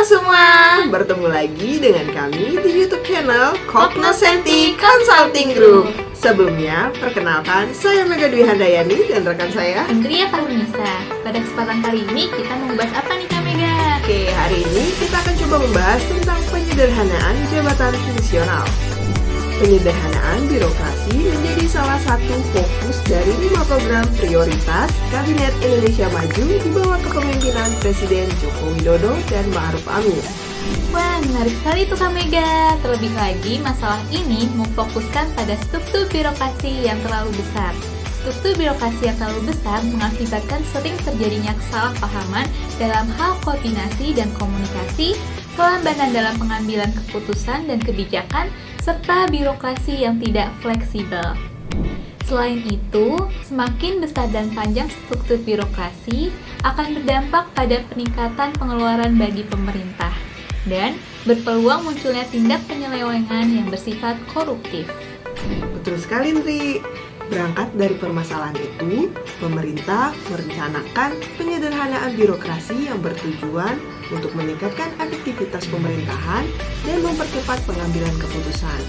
semua, bertemu lagi dengan kami di YouTube channel Cognoscenti Consulting Group. Sebelumnya, perkenalkan saya Mega Dwi Handayani dan rekan saya Andrea Karunisa. Pada kesempatan kali ini kita mau membahas apa nih Kak Mega? Oke, hari ini kita akan coba membahas tentang penyederhanaan jabatan fungsional. Penyederhanaan birokrasi menjadi salah satu fokus dari 5 program prioritas Kabinet Indonesia Maju di bawah kepemimpinan Presiden Joko Widodo dan Ma'ruf Amin. Wah, menarik sekali tuh Kak Mega. Terlebih lagi, masalah ini memfokuskan pada struktur birokrasi yang terlalu besar. Struktur birokrasi yang terlalu besar mengakibatkan sering terjadinya kesalahpahaman dalam hal koordinasi dan komunikasi, kelambanan dalam pengambilan keputusan dan kebijakan, serta birokrasi yang tidak fleksibel. Selain itu, semakin besar dan panjang struktur birokrasi akan berdampak pada peningkatan pengeluaran bagi pemerintah dan berpeluang munculnya tindak penyelewengan yang bersifat koruptif. Betul sekali, Ndri. Berangkat dari permasalahan itu, pemerintah merencanakan penyederhanaan birokrasi yang bertujuan untuk meningkatkan efektivitas pemerintahan dan mempercepat pengambilan keputusan,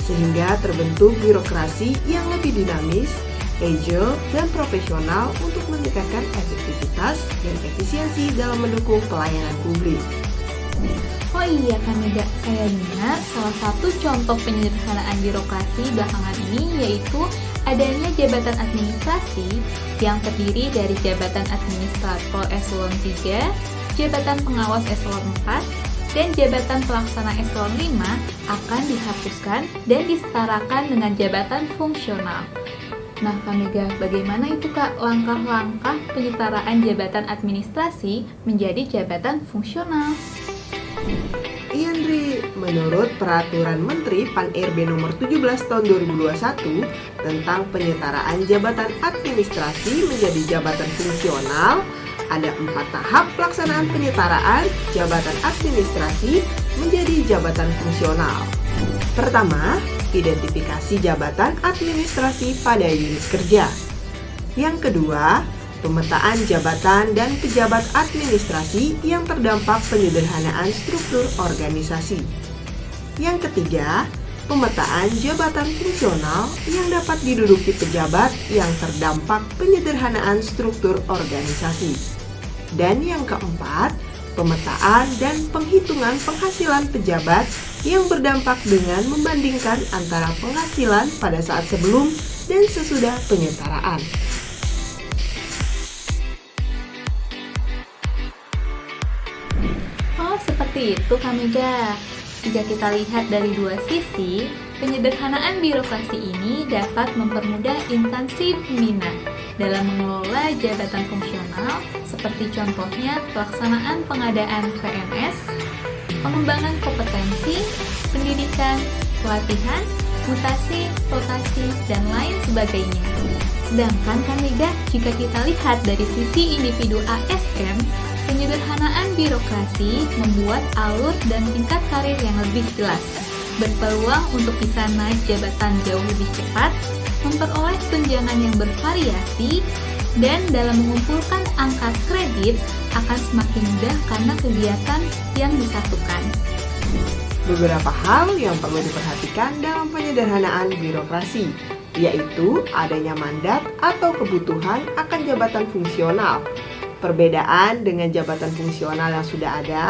sehingga terbentuk birokrasi yang lebih dinamis, agile, dan profesional untuk meningkatkan efektivitas dan efisiensi dalam mendukung pelayanan publik. Oh iya Kak Mega, saya dengar salah satu contoh penyederhanaan birokrasi belakangan ini yaitu adanya jabatan administrasi yang terdiri dari jabatan administrator eselon 3, jabatan pengawas eselon 4, dan jabatan pelaksana eselon 5 akan dihapuskan dan disetarakan dengan jabatan fungsional. Nah Kak Mega, bagaimana itu Kak langkah-langkah penyetaraan jabatan administrasi menjadi jabatan fungsional? Iya, Ndri. Menurut Peraturan Menteri Pan-RB Nomor 17 Tahun 2021 tentang penyetaraan jabatan administrasi menjadi jabatan fungsional, ada 4 tahap pelaksanaan penyetaraan jabatan administrasi menjadi jabatan fungsional. Pertama, identifikasi jabatan administrasi pada unit kerja. Yang kedua, pemetaan jabatan dan pejabat administrasi yang terdampak penyederhanaan struktur organisasi. Yang ketiga, pemetaan jabatan fungsional yang dapat diduduki pejabat yang terdampak penyederhanaan struktur organisasi. Dan yang keempat, pemetaan dan penghitungan penghasilan pejabat yang berdampak dengan membandingkan antara penghasilan pada saat sebelum dan sesudah penyetaraan. Oh, seperti itu Kak Mega. Jika kita lihat dari dua sisi, penyederhanaan birokrasi ini dapat mempermudah instansi pembina dalam mengelola jabatan fungsional, seperti contohnya pelaksanaan pengadaan PNS, pengembangan kompetensi, pendidikan, pelatihan, mutasi, rotasi, dan lain sebagainya. Sedangkan Kak Mega, jika kita lihat dari sisi individu ASN, penyederhanaan birokrasi membuat alur dan tingkat karir yang lebih jelas, berpeluang untuk bisa naik jabatan jauh lebih cepat, memperoleh tunjangan yang bervariasi, dan dalam mengumpulkan angka kredit akan semakin mudah karena kegiatan yang disatukan. Beberapa hal yang perlu diperhatikan dalam penyederhanaan birokrasi, yaitu adanya mandat atau kebutuhan akan jabatan fungsional, perbedaan dengan jabatan fungsional yang sudah ada,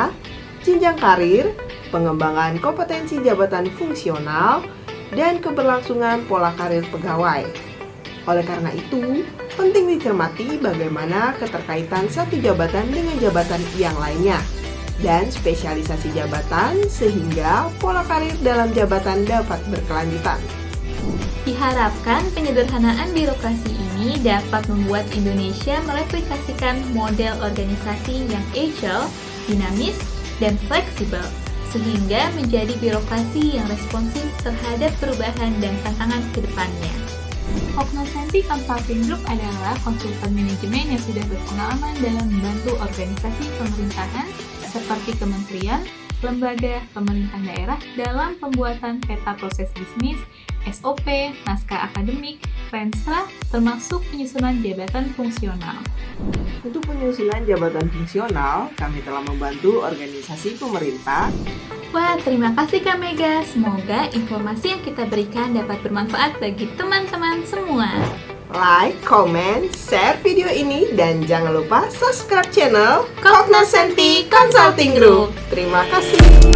jenjang karir, pengembangan kompetensi jabatan fungsional, dan keberlangsungan pola karir pegawai. Oleh karena itu, penting dicermati bagaimana keterkaitan satu jabatan dengan jabatan yang lainnya, dan spesialisasi jabatan sehingga pola karir dalam jabatan dapat berkelanjutan. Diharapkan penyederhanaan birokrasi ini dapat membuat Indonesia mereplikasikan model organisasi yang agile, dinamis, dan fleksibel, sehingga menjadi birokrasi yang responsif terhadap perubahan dan tantangan ke depannya. Cognoscenti Consulting Group adalah konsultan manajemen yang sudah berpengalaman dalam membantu organisasi pemerintahan seperti kementerian, lembaga pemerintah daerah dalam pembuatan peta proses bisnis, SOP, naskah akademik, Renstra, termasuk penyusunan jabatan fungsional. Untuk penyusunan jabatan fungsional, kami telah membantu organisasi pemerintah. Wah, terima kasih Kak Mega. Semoga informasi yang kita berikan dapat bermanfaat bagi teman-teman semua. Like, comment, share video ini, dan jangan lupa subscribe channel Cognoscenti Consulting Group. Terima kasih.